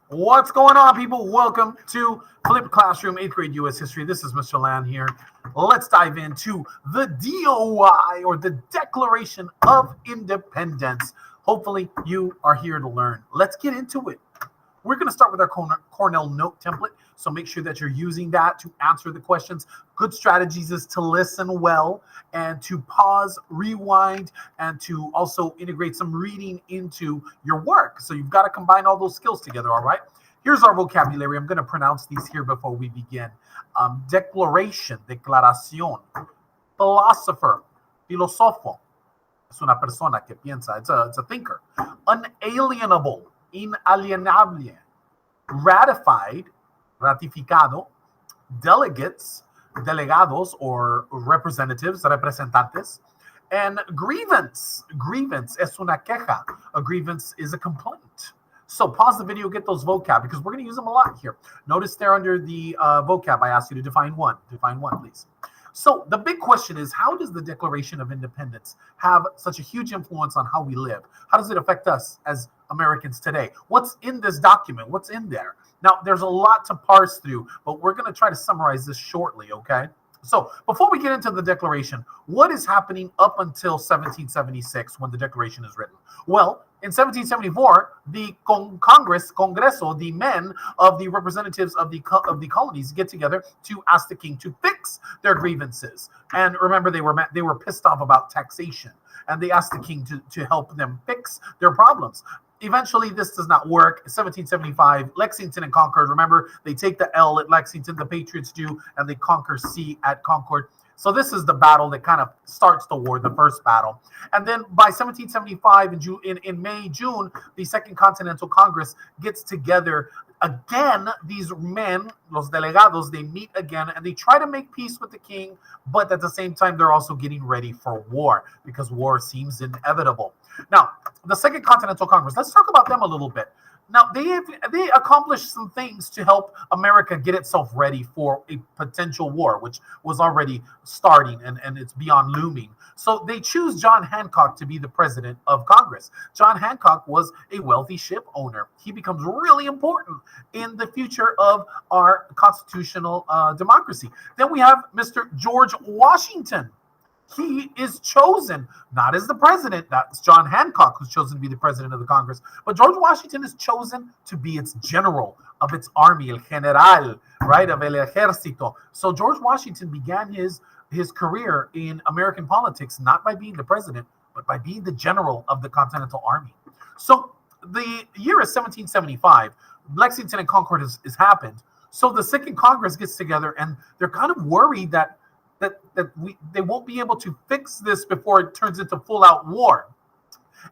What's going on, people? Welcome to Flip Classroom 8th grade U.S. history. This is Mr. Land here. Let's dive into the DOI, or the Declaration of Independence. Hopefully, you are here to learn. Let's get into it. We're going to start with our Cornell note template, so make sure that you're using that to answer the questions. Good strategies is to listen well and to pause, rewind, and to also integrate some reading into your work. So you've got to combine all those skills together, all right? Here's our vocabulary. I'm going to pronounce these here before we begin. Declaration, declaración. Philosopher, filósofo. Es una persona que piensa. It's a thinker. Unalienable, inalienable. Ratified, ratificado. Delegates, delegados, or representatives, representantes. And grievance es una queja. A grievance is a complaint. So pause the video, get those vocab, because we're going to use them a lot here. Notice there under the vocab, I asked you to define one. Define one, please. So the big question is, how does the Declaration of Independence have such a huge influence on how we live? How does it affect us as Americans today? What's in this document? What's in there? Now, there's a lot to parse through, but we're going to try to summarize this shortly, okay? So before we get into the Declaration, what is happening up until 1776 when the Declaration is written? Well, in 1774, the Congreso, the men of the representatives of the colonies get together to ask the king to fix their grievances. And remember, they were pissed off about taxation, and they asked the king to help them fix their problems. Eventually, this does not work. 1775, Lexington and Concord. Remember, they take the L at Lexington, the Patriots do, and they conquer C at Concord. So this is the battle that kind of starts the war, the first battle. And then by 1775, in May, June, the Second Continental Congress gets together again. These men, los delegados, they meet again and they try to make peace with the king, but at the same time, they're also getting ready for war because war seems inevitable. Now, the Second Continental Congress, let's talk about them a little bit. Now, they accomplished some things to help America get itself ready for a potential war, which was already starting and it's beyond looming. So they choose John Hancock to be the president of Congress. John Hancock was a wealthy ship owner. He becomes really important in the future of our constitutional democracy. Then we have Mr. George Washington. He is chosen not as the president. That's John Hancock who's chosen to be the president of the Congress. But George Washington is chosen to be its general of its army, el general, right, of el ejército. So George Washington began his career in American politics not by being the president, but by being the general of the Continental Army. So the year is 1775. Lexington and Concord has happened. So the Second Congress gets together and they're kind of worried that they won't be able to fix this before it turns into full-out war.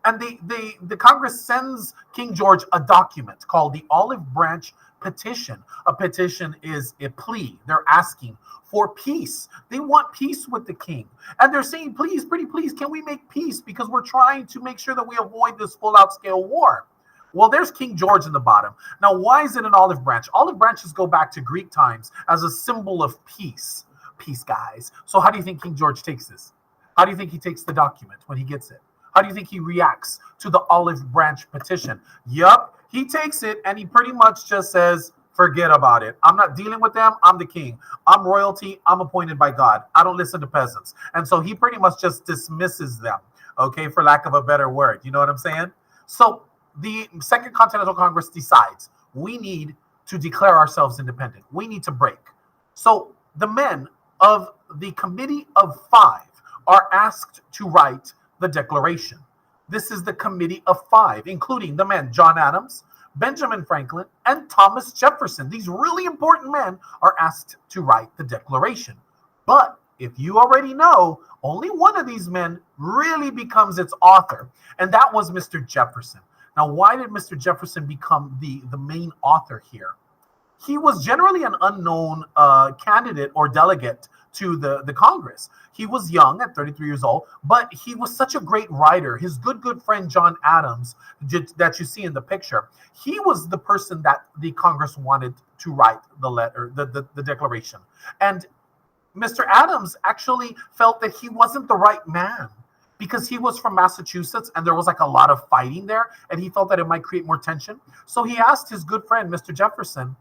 And the Congress sends King George a document called the Olive Branch Petition. A petition is a plea. They're asking for peace. They want peace with the king. And they're saying, please, pretty please, can we make peace? Because we're trying to make sure that we avoid this full-out scale war. Well, there's King George in the bottom. Now, why is it an olive branch? Olive branches go back to Greek times as a symbol of peace. Peace, guys. So how do you think King George takes this? How do you think he takes the document when he gets it? How do you think he reacts to the Olive Branch Petition? Yup, he takes it and he pretty much just says, forget about it. I'm not dealing with them. I'm the king. I'm royalty. I'm appointed by God. I don't listen to peasants. And so he pretty much just dismisses them, okay, for lack of a better word. You know what I'm saying? So the Second Continental Congress decides we need to declare ourselves independent. We need to break. So the men of the Committee of Five are asked to write the Declaration. This is the Committee of Five, including the men John Adams, Benjamin Franklin, and Thomas Jefferson. These really important men are asked to write the Declaration. But if you already know, only one of these men really becomes its author, and that was Mr. Jefferson. Now, why did Mr. Jefferson become the main author here? He was generally an unknown candidate or delegate to the Congress. He was young at 33 years old, but he was such a great writer. His good friend John Adams, that you see in the picture, he was the person that the Congress wanted to write the letter, the Declaration. And Mr. Adams actually felt that he wasn't the right man because he was from Massachusetts and there was like a lot of fighting there, and he felt that it might create more tension. So he asked his good friend, Mr. Jefferson,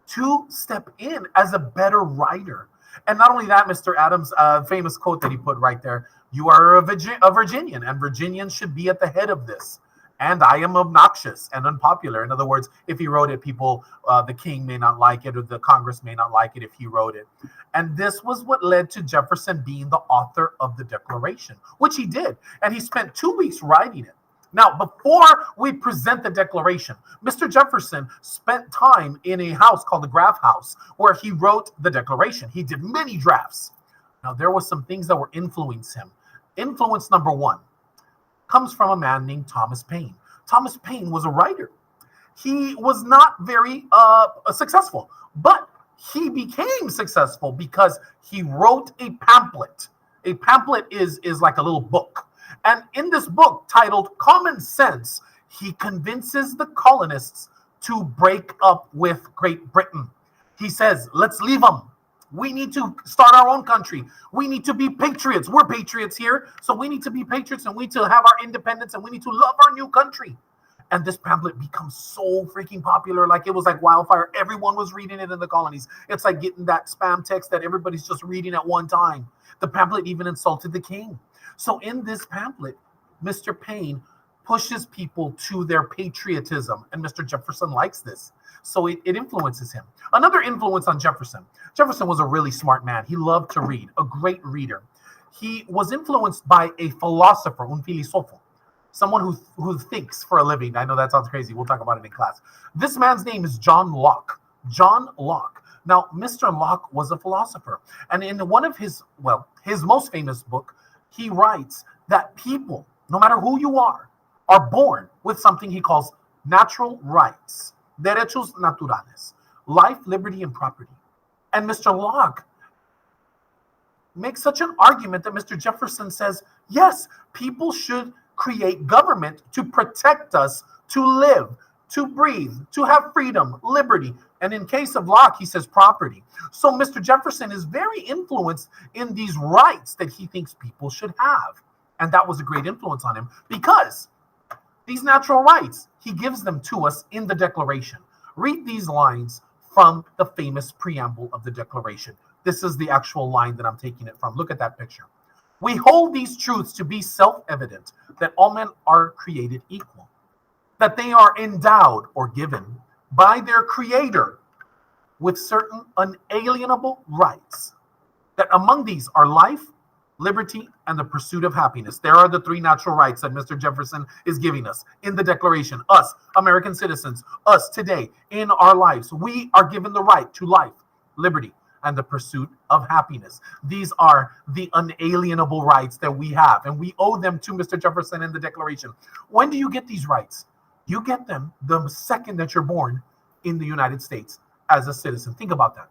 to step in as a better writer. And not only that, Mr. Adams, famous quote that he put right there, you are a Virginian, and Virginians should be at the head of this. And I am obnoxious and unpopular. In other words, if he wrote it, people, the king may not like it, or the Congress may not like it if he wrote it. And this was what led to Jefferson being the author of the Declaration, which he did. And he spent 2 weeks writing it. Now, before we present the Declaration, Mr. Jefferson spent time in a house called the Graf House, where he wrote the Declaration. He did many drafts. Now, there were some things that were influencing him. Influence number one comes from a man named Thomas Paine. Thomas Paine was a writer. He was not very successful, but he became successful because he wrote a pamphlet. A pamphlet is like a little book. And in this book titled Common Sense, he convinces the colonists to break up with Great Britain. He says, let's leave them. We need to start our own country. We need to be patriots. We're patriots here. So we need to be patriots, and we need to have our independence, and we need to love our new country. And this pamphlet becomes so freaking popular. Like, it was like wildfire. Everyone was reading it in the colonies. It's like getting that spam text that everybody's just reading at one time. The pamphlet even insulted the king. So in this pamphlet, Mr. Paine pushes people to their patriotism, and Mr. Jefferson likes this. So it influences him. Another influence on Jefferson. Jefferson was a really smart man. He loved to read, a great reader. He was influenced by a philosopher, un filósofo, someone who thinks for a living. I know that sounds crazy. We'll talk about it in class. This man's name is John Locke. John Locke. Now, Mr. Locke was a philosopher. And in one of his most famous book, he writes that people, no matter who you are born with something he calls natural rights, derechos naturales, life, liberty, and property. And Mr. Locke makes such an argument that Mr. Jefferson says, yes, people should create government to protect us, to live, to breathe, to have freedom, liberty. And in case of Locke, he says property. So Mr. Jefferson is very influenced in these rights that he thinks people should have. And that was a great influence on him, because these natural rights, he gives them to us in the Declaration. Read these lines from the famous preamble of the Declaration. This is the actual line that I'm taking it from. Look at that picture. We hold these truths to be self-evident, that all men are created equal, that they are endowed or given by their Creator with certain unalienable rights, that among these are life, liberty, and the pursuit of happiness. There are the three natural rights that Mr. Jefferson is giving us in the Declaration. Us, American citizens, us today in our lives, we are given the right to life, liberty, and the pursuit of happiness. These are the unalienable rights that we have, and we owe them to Mr. Jefferson in the Declaration. When do you get these rights? You get them the second that you're born in the United States as a citizen. Think about that.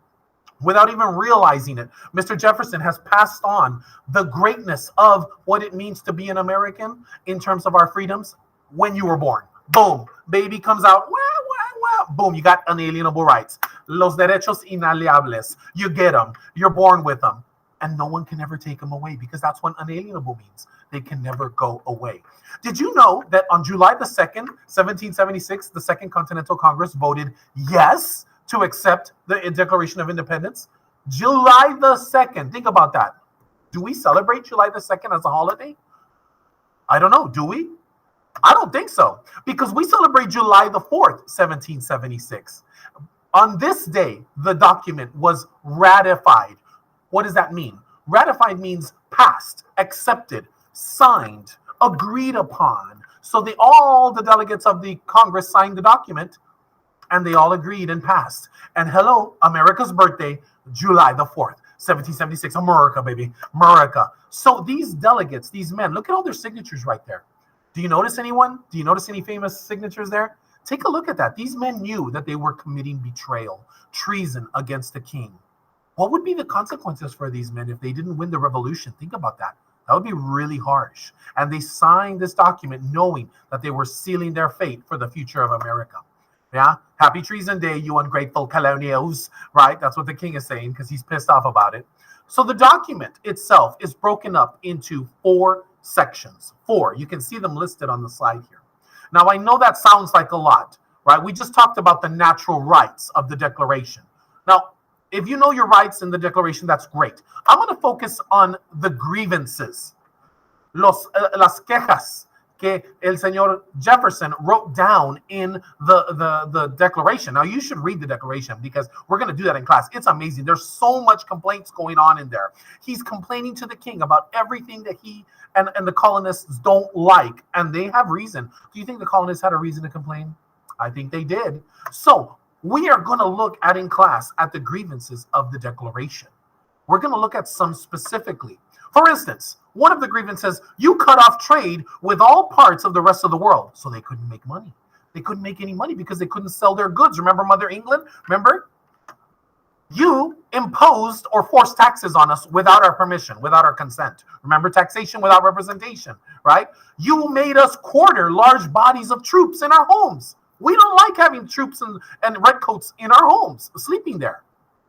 Without even realizing it, Mr. Jefferson has passed on the greatness of what it means to be an American in terms of our freedoms when you were born. Boom, baby comes out, wah, wah, wah. Boom, you got unalienable rights. Los derechos inalienables. You get them. You're born with them. And no one can ever take them away, because that's what unalienable means. They can never go away. Did you know that on July the 2nd, 1776, the Second Continental Congress voted yes to accept the Declaration of Independence? July the 2nd. Think about that. Do we celebrate July the 2nd as a holiday? I don't know. Do we? I don't think so, because we celebrate July the 4th, 1776. On this day, the document was ratified. What does that mean? Ratified means passed, accepted, signed, agreed upon. So all the delegates of the Congress signed the document, and they all agreed and passed. And hello, America's birthday, July the 4th, 1776. America, baby. America. So these delegates, these men, look at all their signatures right there. Do you notice anyone? Do you notice any famous signatures there? Take a look at that. These men knew that they were committing betrayal, treason against the king. What would be the consequences for these men if they didn't win the revolution? Think about that. That would be really harsh. And they signed this document knowing that they were sealing their fate for the future of America. Yeah? Happy Treason Day, you ungrateful colonials, right? That's what the king is saying, because he's pissed off about it. So the document itself is broken up into 4 sections. 4. You can see them listed on the slide here. Now, I know that sounds like a lot, right? We just talked about the natural rights of the Declaration. Now, if you know your rights in the Declaration, that's great. I'm going to focus on the grievances, las quejas que el señor Jefferson wrote down in the Declaration. Now, you should read the Declaration because we're going to do that in class. It's amazing. There's so much complaints going on in there. He's complaining to the king about everything that he and the colonists don't like, and they have reason. Do you think the colonists had a reason to complain? I think they did. So we are going to look at in class at the grievances of the Declaration. We're going to look at some specifically. For instance, one of the grievances, you cut off trade with all parts of the rest of the world. So they couldn't make money. They couldn't make any money because they couldn't sell their goods. Remember Mother England? Remember? You imposed or forced taxes on us without our permission, without our consent. Remember taxation without representation, right? You made us quarter large bodies of troops in our homes. We don't like having troops and redcoats in our homes, sleeping there.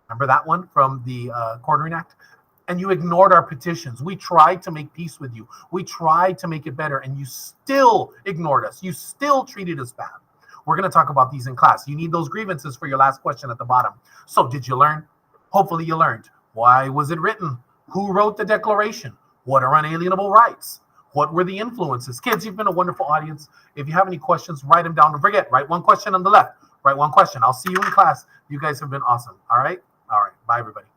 Remember that one from the Quartering Act? And you ignored our petitions. We tried to make peace with you. We tried to make it better, and you still ignored us. You still treated us bad. We're going to talk about these in class. You need those grievances for your last question at the bottom. So did you learn? Hopefully you learned. Why was it written? Who wrote the Declaration? What are unalienable rights? What were the influences? Kids, you've been a wonderful audience. If you have any questions, write them down. Don't forget, write one question on the left. Write one question. I'll see you in class. You guys have been awesome. All right? All right. Bye, everybody.